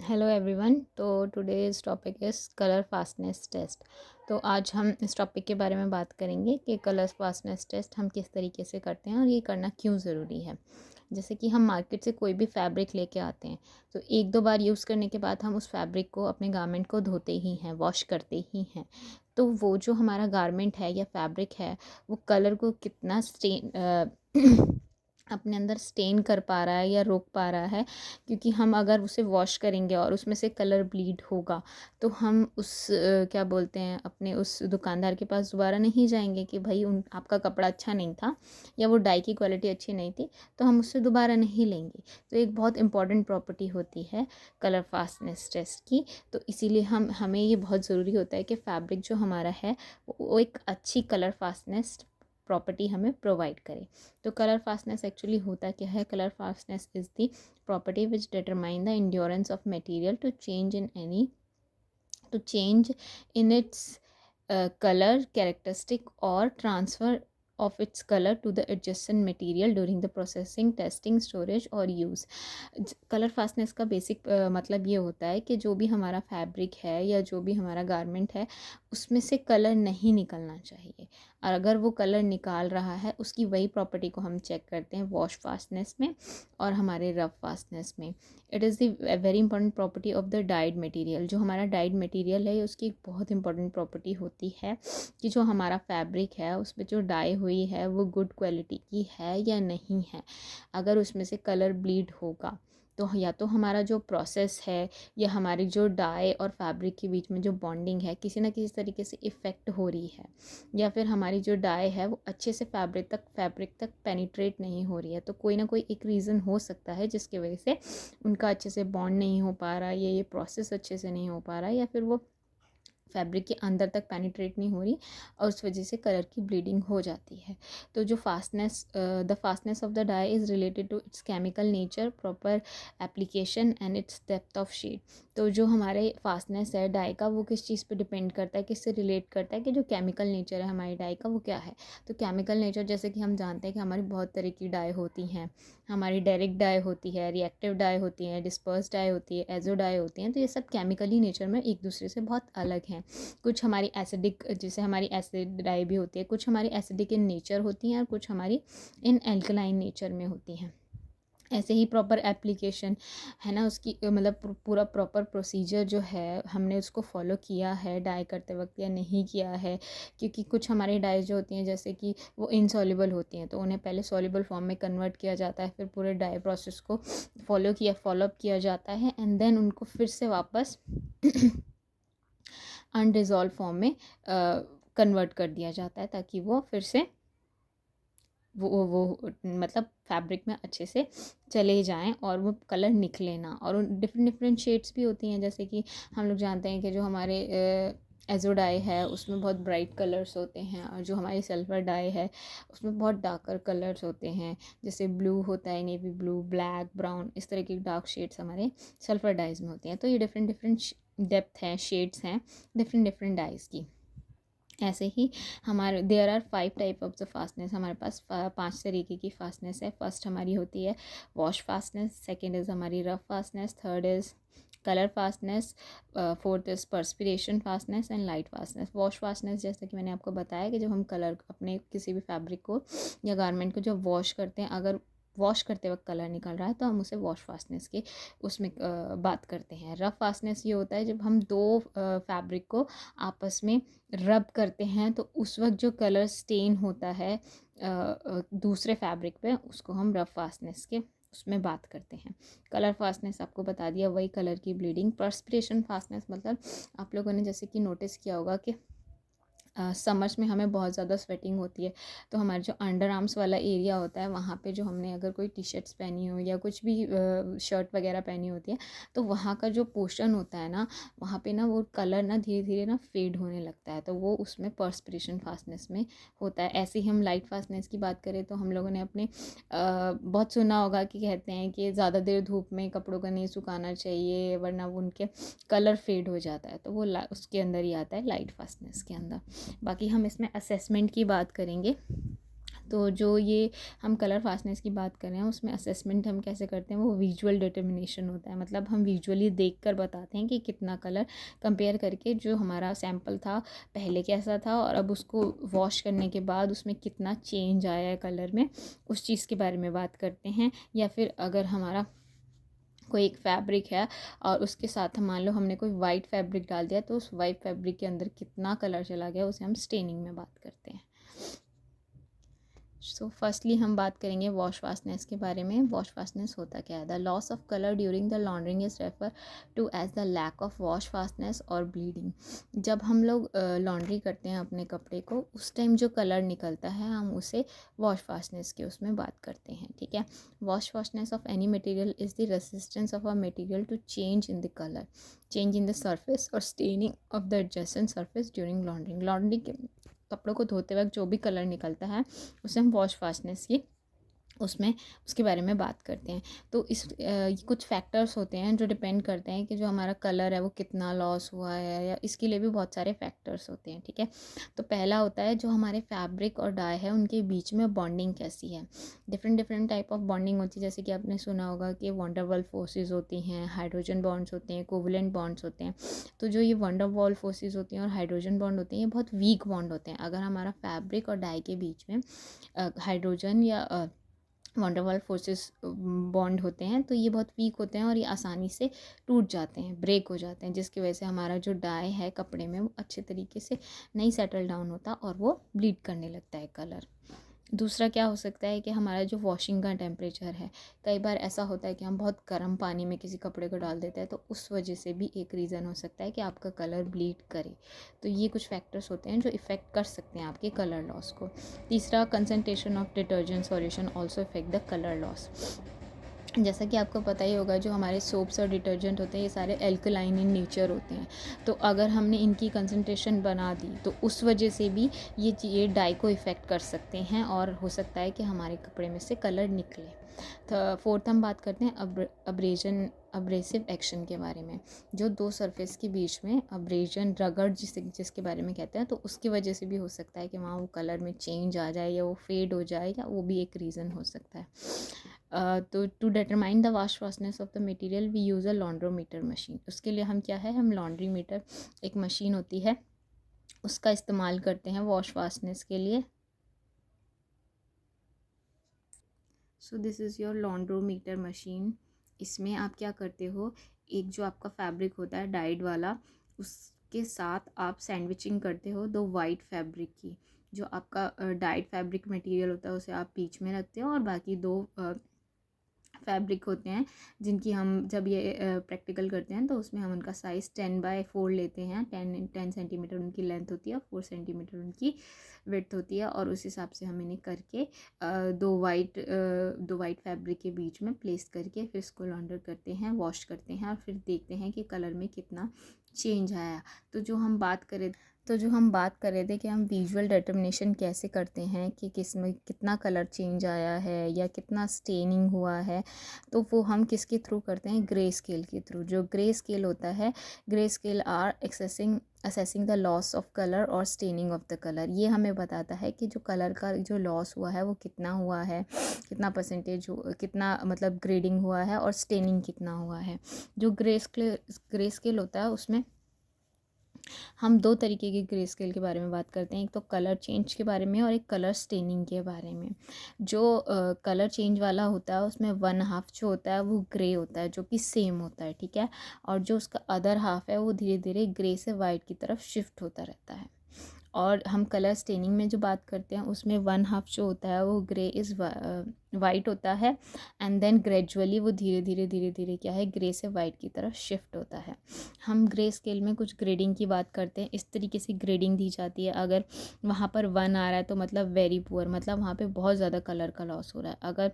Hello everyone. तो today's topic is colour fastness test. तो आज हम इस टॉपिक के बारे में बात करेंगे कि कलर फास्टनेस टेस्ट हम किस तरीके से करते हैं और ये करना क्यों ज़रूरी है। जैसे कि हम मार्केट से कोई भी फैब्रिक लेके आते हैं तो एक दो बार यूज़ करने के बाद हम उस फैब्रिक को, अपने गारमेंट को धोते ही हैं, वॉश करते ही हैं। तो वो जो हमारा गारमेंट है या फैब्रिक है वो कलर को कितना स्टेन अपने अंदर स्टेन कर पा रहा है या रोक पा रहा है। क्योंकि हम अगर उसे वॉश करेंगे और उसमें से कलर ब्लीड होगा तो हम उस क्या बोलते हैं, अपने उस दुकानदार के पास दोबारा नहीं जाएंगे कि भाई आपका कपड़ा अच्छा नहीं था या वो डाई की क्वालिटी अच्छी नहीं थी, तो हम उससे दोबारा नहीं लेंगे। तो एक बहुत इंपॉर्टेंट प्रॉपर्टी होती है कलर फास्टनेस टेस्ट की। तो इसीलिए हमें ये बहुत ज़रूरी होता है कि फैब्रिक जो हमारा है वो एक अच्छी कलर फास्टनेस प्रॉपर्टी हमें प्रोवाइड करे। तो कलर फास्टनेस एक्चुअली होता क्या है? Colour fastness is the property which determine the endurance of material to change in its color characteristic or transfer of its color to the adjacent material during the processing, testing, storage और use। Colour fastness का basic मतलब ये होता है कि जो भी हमारा फैब्रिक है या जो भी हमारा गारमेंट है उसमें से कलर नहीं निकलना चाहिए। और अगर वो कलर निकाल रहा है उसकी वही प्रॉपर्टी को हम चेक करते हैं वॉश फास्टनेस में और हमारे रफ फास्टनेस में। It is the very important property of the died material. जो हमारा डाइड मटेरियल है उसकी एक बहुत इंपॉर्टेंट प्रॉपर्टी होती है कि जो हमारा फैब्रिक है उसमें जो डाई हुई है वो गुड क्वालिटी की है या नहीं है। अगर उसमें से कलर ब्लीड होगा तो या तो हमारा जो प्रोसेस है या हमारी जो डाई और फैब्रिक के बीच में जो बॉन्डिंग है किसी ना किसी तरीके से इफ़ेक्ट हो रही है, या फिर हमारी जो डाई है वो अच्छे से फैब्रिक तक पेनिट्रेट नहीं हो रही है। तो कोई ना कोई एक रीज़न हो सकता है जिसकी वजह से उनका अच्छे से बॉन्ड नहीं हो पा रहा, या ये प्रोसेस अच्छे से नहीं हो पा रहा, या फिर वो फैब्रिक के अंदर तक पेनिट्रेट नहीं हो रही और उस वजह से कलर की ब्लीडिंग हो जाती है। तो जो the fastness of the dye is related to its chemical nature, proper application and its depth of shade. तो जो हमारे फास्टनेस है डाई का वो किस चीज़ पे डिपेंड करता है, किससे रिलेट करता है कि जो केमिकल नेचर है हमारी डाई का वो क्या है। तो केमिकल नेचर जैसे कि हम जानते हैं कि हमारी बहुत तरह की डाई होती हैं। हमारी डायरेक्ट डाई होती है, रिएक्टिव डाई होती है, डिस्पर्स डाई होती है, एजो डाई होती हैं। तो ये सब केमिकली नेचर में एक दूसरे से बहुत अलग हैं। कुछ हमारी एसिडिक, जैसे हमारी एसिड डाई भी होती है, कुछ हमारी एसिडिक इन नेचर होती हैं और कुछ हमारी इन एल्कलाइन नेचर में होती हैं। ऐसे ही प्रॉपर एप्लीकेशन है ना उसकी, मतलब पूरा प्रॉपर प्रोसीजर जो है हमने उसको फॉलो किया है डाई करते वक्त या नहीं किया है। क्योंकि कुछ हमारी डाई जो होती हैं जैसे कि वो इनसॉल्युबल होती हैं तो उन्हें पहले सॉल्युबल फॉर्म में कन्वर्ट किया जाता है, फिर पूरे डाई प्रोसेस को फॉलोअप किया जाता है एंड देन उनको फिर से वापस अनडिज़ोल्व फॉर्म में कन्वर्ट कर दिया जाता है ताकि वो फिर से वो मतलब फैब्रिक में अच्छे से चले जाएं और वो कलर निकले ना। और उन डिफरेंट डिफरेंट शेड्स भी होती हैं, जैसे कि हम लोग जानते हैं कि जो हमारे एजो डाई है उसमें बहुत ब्राइट कलर्स होते हैं और जो हमारी सल्फ़र डाई है उसमें बहुत डार्कर कलर्स होते हैं। जैसे ब्लू होता है, नेवी ब्लू, ब्लैक, ब्राउन, इस तरह की डार्क शेड्स हमारे सल्फ़र डाइज में होती हैं। तो ये डिफरेंट डिफरेंट डेप्थ हैं, शेड्स हैं डिफरेंट डिफरेंट डाइज़ की। ऐसे ही हमारे there are 5 type of the fastness. हमारे पास 5 तरीके की फास्टनेस है। फर्स्ट हमारी होती है वॉश फास्टनेस, सेकंड इज़ हमारी rough fastness, third is colour fastness, fourth is perspiration fastness and light fastness. Wash fastness जैसे कि मैंने आपको बताया कि जब हम कलर अपने किसी भी फैब्रिक को या गारमेंट को जब वॉश करते हैं, अगर वॉश करते वक्त कलर निकल रहा है तो हम उसे वॉश फास्टनेस के उसमें बात करते हैं। रफ फास्टनेस ये होता है जब हम दो फैब्रिक को आपस में रब करते हैं तो उस वक्त जो कलर स्टेन होता है दूसरे फैब्रिक पे उसको हम रफ फास्टनेस के उसमें बात करते हैं। कलर फास्टनेस आपको बता दिया, वही कलर की ब्लीडिंग। पर्सपिरेशन फास्टनेस मतलब आप लोगों ने जैसे कि नोटिस किया होगा कि समर्स में हमें बहुत ज़्यादा स्वेटिंग होती है तो हमारे जो अंडर आर्म्स वाला एरिया होता है वहाँ पे जो हमने अगर कोई टी शर्ट्स पहनी हो या कुछ भी शर्ट वगैरह पहनी होती है तो वहाँ का जो पोर्शन होता है ना वहाँ पे ना वो कलर ना धीरे धीरे ना फेड होने लगता है, तो वो उसमें पर्सपिरेशन फास्टनेस में होता है। ऐसे ही हम लाइट फास्टनेस की बात करें तो हम लोगों ने अपने बहुत सुना होगा कि कहते हैं कि ज़्यादा देर धूप में कपड़ों को नहीं सुखाना चाहिए वरना वो उनके कलर फेड हो जाता है, तो वो उसके अंदर ही आता है लाइट फास्टनेस के अंदर। बाकी हम इसमें असेसमेंट की बात करेंगे तो जो ये हम कलर फास्टनेस की बात कर रहे हैं उसमें असेसमेंट हम कैसे करते हैं, वो विजुअल डिटर्मिनेशन होता है। मतलब हम विजुअली देखकर बताते हैं कि कितना कलर, कंपेयर करके जो हमारा सैंपल था पहले कैसा था और अब उसको वॉश करने के बाद उसमें कितना चेंज आया है कलर में, उस चीज़ के बारे में बात करते हैं। या फिर अगर हमारा कोई एक फैब्रिक है और उसके साथ मान लो हमने कोई वाइट फैब्रिक डाल दिया, तो उस वाइट फैब्रिक के अंदर कितना कलर चला गया उसे हम स्टेनिंग में बात करते हैं। सो फर्स्टली हम बात करेंगे वॉश फास्टनेस के बारे में। वॉश फास्टनेस होता क्या है? The loss of colour during the laundering is refer to as the lack of wash fastness और ब्लीडिंग। जब हम लोग लॉन्ड्री करते हैं अपने कपड़े को, उस टाइम जो कलर निकलता है हम उसे वॉश फास्टनेस के उसमें बात करते हैं, ठीक है। Wash fastness of any material is the resistance of a material to change in the colour, change in the surface और staining of the adjacent surface during laundering. Laundry के कपड़ों को धोते वक्त जो भी कलर निकलता है उसे हम वॉश फास्टनेस की उसमें उसके बारे में बात करते हैं। तो कुछ फैक्टर्स होते हैं जो डिपेंड करते हैं कि जो हमारा कलर है वो कितना लॉस हुआ है, या इसके लिए भी बहुत सारे फैक्टर्स होते हैं, ठीक है। तो पहला होता है जो हमारे फैब्रिक और डाई है उनके बीच में बॉन्डिंग कैसी है। Different different type of bonding होती है, जैसे कि आपने सुना होगा कि वंडर वॉल फोर्सेस होती हैं, हाइड्रोजन बॉन्ड्स होते हैं, कोवलेंट बॉन्ड्स होते हैं। तो जो ये वंडर वॉल फोर्सेस होती हैं और हाइड्रोजन बॉन्ड होते हैं, ये बहुत वीक बॉन्ड होते हैं। अगर हमारा फैब्रिक और डाई के बीच में हाइड्रोजन या वंडरवॉल फोर्सेस बॉन्ड होते हैं तो ये बहुत वीक होते हैं और ये आसानी से टूट जाते हैं, ब्रेक हो जाते हैं, जिसकी वजह से हमारा जो डाई है कपड़े में वो अच्छे तरीके से नहीं सेटल डाउन होता और वो ब्लीड करने लगता है कलर। दूसरा क्या हो सकता है कि हमारा जो वॉशिंग का टेम्परेचर है, कई बार ऐसा होता है कि हम बहुत गर्म पानी में किसी कपड़े को डाल देते हैं, तो उस वजह से भी एक रीज़न हो सकता है कि आपका कलर ब्लीड करे। तो ये कुछ फैक्टर्स होते हैं जो इफ़ेक्ट कर सकते हैं आपके कलर लॉस को। तीसरा, concentration of detergent solution also effect the colour loss. जैसा कि आपको पता ही होगा जो हमारे सोप्स और डिटर्जेंट होते हैं ये सारे एल्कलाइन इन नेचर होते हैं। तो अगर हमने इनकी कंसंट्रेशन बना दी तो उस वजह से भी ये डाई को इफ़ेक्ट कर सकते हैं और हो सकता है कि हमारे कपड़े में से कलर निकले। तो फोर्थ हम बात करते हैं अब्रेसिव एक्शन के बारे में। जो दो सरफेस के बीच में अब्रेजन, रगड़ जिसके बारे में कहते हैं, तो उसकी वजह से भी हो सकता है कि वहाँ वो कलर में चेंज आ जाए या वो फेड हो जाए, या वो भी एक रीज़न हो सकता है। तो to determine the wash fastness of the material we use a launderometer machine. उसके लिए हम क्या है, हम लॉन्ड्री मीटर, एक मशीन होती है, उसका इस्तेमाल करते हैं वॉश फास्टनेस के लिए। So this is your launderometer machine. इसमें आप क्या करते हो, एक जो आपका फैब्रिक होता है डाइड वाला, उसके साथ आप सैंडविचिंग करते हो दो वाइट फैब्रिक की। जो आपका डाइड फैब्रिक मटेरियल होता है उसे आप बीच में रखते हो और बाकी दो फैब्रिक होते हैं जिनकी हम जब ये प्रैक्टिकल करते हैं तो उसमें हम उनका साइज़ 10/4 लेते हैं। 10 सेंटीमीटर उनकी लेंथ होती है, 4 सेंटीमीटर उनकी विड्थ होती है, और उस हिसाब से हम इन्हें करके दो वाइट फैब्रिक के बीच में प्लेस करके फिर इसको लॉन्डर करते हैं, वॉश करते हैं और फिर देखते हैं कि कलर में कितना चेंज आया। तो जो हम बात कर रहे थे कि हम विजुअल डिटर्मिनेशन कैसे करते हैं कि किस में कितना कलर चेंज आया है या कितना स्टेनिंग हुआ है, तो वो हम किसके थ्रू करते हैं, ग्रे स्केल के थ्रू। जो ग्रे स्केल होता है, grey scale are assessing the loss of colour और स्टेनिंग ऑफ द कलर। ये हमें बताता है कि जो कलर का जो लॉस हुआ है वो कितना हुआ है, कितना परसेंटेज, कितना मतलब ग्रेडिंग हुआ है और स्टेनिंग कितना हुआ है। जो ग्रे स्केल होता है उसमें हम दो तरीके की ग्रे स्केल के बारे में बात करते हैं, एक तो कलर चेंज के बारे में और एक कलर स्टेनिंग के बारे में। जो कलर चेंज वाला होता है उसमें 1/2 जो होता है वो ग्रे होता है, जो कि सेम होता है, ठीक है। और जो उसका अदर हाफ है वो धीरे धीरे ग्रे से वाइट की तरफ शिफ्ट होता रहता है। और हम कलर स्टेनिंग में जो बात करते हैं उसमें 1/2 जो होता है वो ग्रे इज़ वाइट होता है, एंड देन ग्रेजुअली वो धीरे धीरे क्या है, ग्रे से वाइट की तरफ शिफ्ट होता है। हम ग्रे स्केल में कुछ ग्रेडिंग की बात करते हैं। इस तरीके से ग्रेडिंग दी जाती है, अगर वहाँ पर 1 आ रहा है तो मतलब वेरी पुअर, मतलब वहाँ पे बहुत ज़्यादा कलर का लॉस हो रहा है। अगर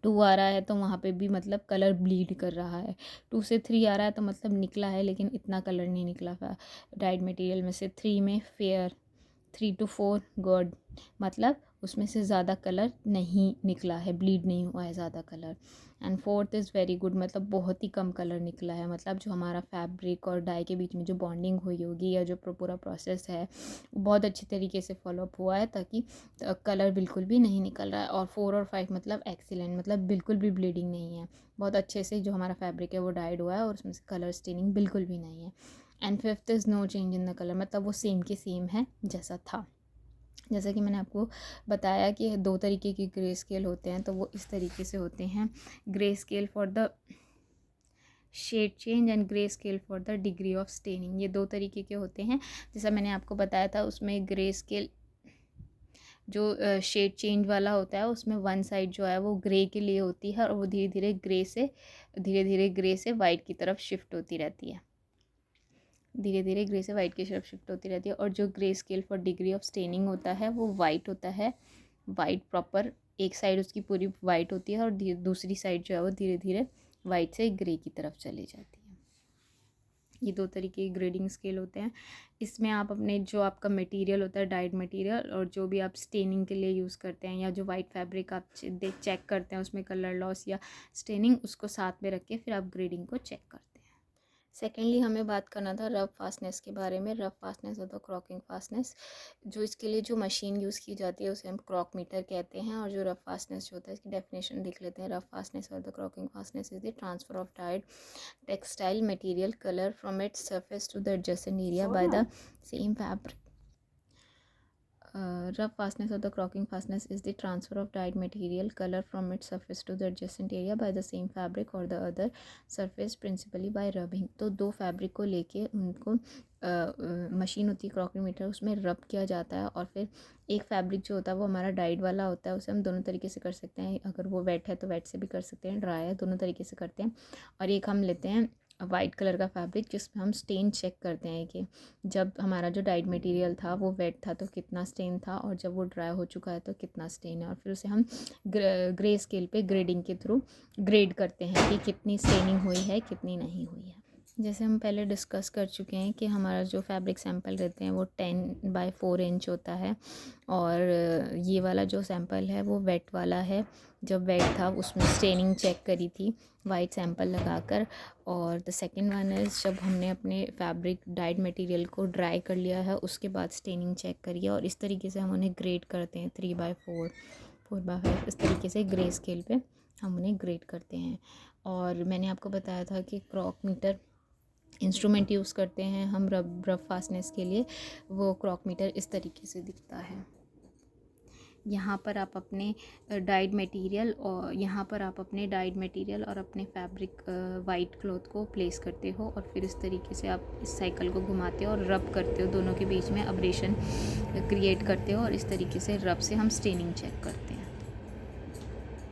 2 आ रहा है तो वहाँ पे भी मतलब कलर ब्लीड कर रहा है। 2 से 3 आ रहा है तो मतलब निकला है लेकिन इतना कलर नहीं निकला डाइड मटेरियल में से। 3 में फेयर, 3 to 4 गुड, मतलब उसमें से ज़्यादा कलर नहीं निकला है, ब्लीड नहीं हुआ है ज़्यादा colour. And fourth is very good, मतलब बहुत ही कम कलर निकला है, मतलब जो हमारा फैब्रिक और डाई के बीच में जो बॉन्डिंग हुई होगी या जो पूरा प्रोसेस है वो बहुत अच्छी तरीके से फॉलोअप हुआ है, ताकि कलर बिल्कुल भी नहीं निकल रहा है। और 4 और 5 मतलब एक्सीलेंट, मतलब बिल्कुल भी ब्लीडिंग नहीं है, बहुत अच्छे से जो हमारा फैब्रिक है वो डाइड हुआ है और उसमें से कलर स्टेनिंग बिल्कुल भी नहीं है। And fifth is no change in the colour, मतलब वो सेम के सेम है जैसा था। जैसा कि मैंने आपको बताया कि 2 तरीके के ग्रे स्केल होते हैं, तो वो इस तरीके से होते हैं, grey scale for the shade change and grey scale for the degree of staining. ये 2 तरीके के होते हैं। जैसा मैंने आपको बताया था, उसमें ग्रे स्केल जो शेड चेंज वाला होता है उसमें वन साइड जो है वो ग्रे के लिए होती है और वो धीरे धीरे ग्रे से वाइट की तरफ शिफ्ट होती रहती है, धीरे धीरे ग्रे से वाइट की तरफ शिफ्ट होती रहती है। और जो grey scale for degree of staining होता है वो वाइट होता है, वाइट प्रॉपर, एक साइड उसकी पूरी वाइट होती है और दूसरी साइड जो है वो धीरे धीरे वाइट से ग्रे की तरफ चली जाती है। ये 2 तरीके के ग्रेडिंग स्केल होते हैं। इसमें आप अपने जो आपका मटेरियल होता है, डाइड मटेरियल, और जो भी आप स्टेनिंग के लिए यूज़ करते हैं या जो वाइट फैब्रिक आप चेक करते हैं उसमें कलर लॉस या स्टेनिंग, उसको साथ में रख के फिर आप ग्रेडिंग को चेक करते हैं। सेकेंडली हमें बात करना था रफ फास्टनेस के बारे में। रफ फास्टनेस और द क्रॉकिंग फास्टनेस, जो इसके लिए जो मशीन यूज़ की जाती है उसे हम क्रॉक मीटर कहते हैं। और जो रफ फास्टनेस जो होता है इसकी डेफिनेशन लिख लेते हैं। रफ फास्टनेस और the crocking fastness is the transfer of dyed textile material color from its surface to the adjacent area by the same fabric. Rough fastness or the crocking fastness is the transfer of dyed material color from its surface to the adjacent area by the same fabric or the other surface principally by rubbing. तो 2 fabric को लेके उनको machine होती है croaking metre, उसमें रब किया जाता है और फिर एक फैब्रिक जो होता है वो हमारा डाइड वाला होता है, उसे हम दोनों तरीके से कर सकते हैं। अगर वो वेट है तो वेट से भी कर सकते हैं, ड्राई है, दोनों तरीके से करते हैं। और एक हम लेते हैं वाइट कलर का फैब्रिक जिसमें हम स्टेन चेक करते हैं कि जब हमारा जो डाइड मटेरियल था वो वेट था तो कितना स्टेन था और जब वो ड्राई हो चुका है तो कितना स्टेन है। और फिर उसे हम ग्रे स्केल पे ग्रेडिंग के थ्रू ग्रेड करते हैं कि कितनी स्टेनिंग हुई है, कितनी नहीं हुई है। जैसे हम पहले डिस्कस कर चुके हैं कि हमारा जो फैब्रिक सैंपल रहते हैं वो 10x4 इंच होता है और ये वाला जो सैंपल है वो वेट वाला है। जब वेट था उसमें स्टेनिंग चेक करी थी वाइट सैंपल लगाकर। और द सेकंड वन इज़ जब हमने अपने फैब्रिक डाइड मटेरियल को ड्राई कर लिया है उसके बाद स्टेनिंग चेक करी है। और इस तरीके से हम उन्हें ग्रेड करते हैं 3x4, 4x5, इस तरीके से ग्रे स्केल पे हम उन्हें ग्रेड करते हैं। और मैंने आपको बताया था कि क्रॉक मीटर इंस्ट्रूमेंट यूज़ करते हैं हम रफ फास्टनेस के लिए। वो क्रॉक मीटर इस तरीके से दिखता है। यहाँ पर आप अपने डाइड मटेरियल और अपने फैब्रिक वाइट क्लॉथ को प्लेस करते हो और फिर इस तरीके से आप इस साइकिल को घुमाते हो और रब करते हो, दोनों के बीच में अब्रेशन क्रिएट करते हो और इस तरीके से रब से हम स्टेनिंग चेक करते हैं।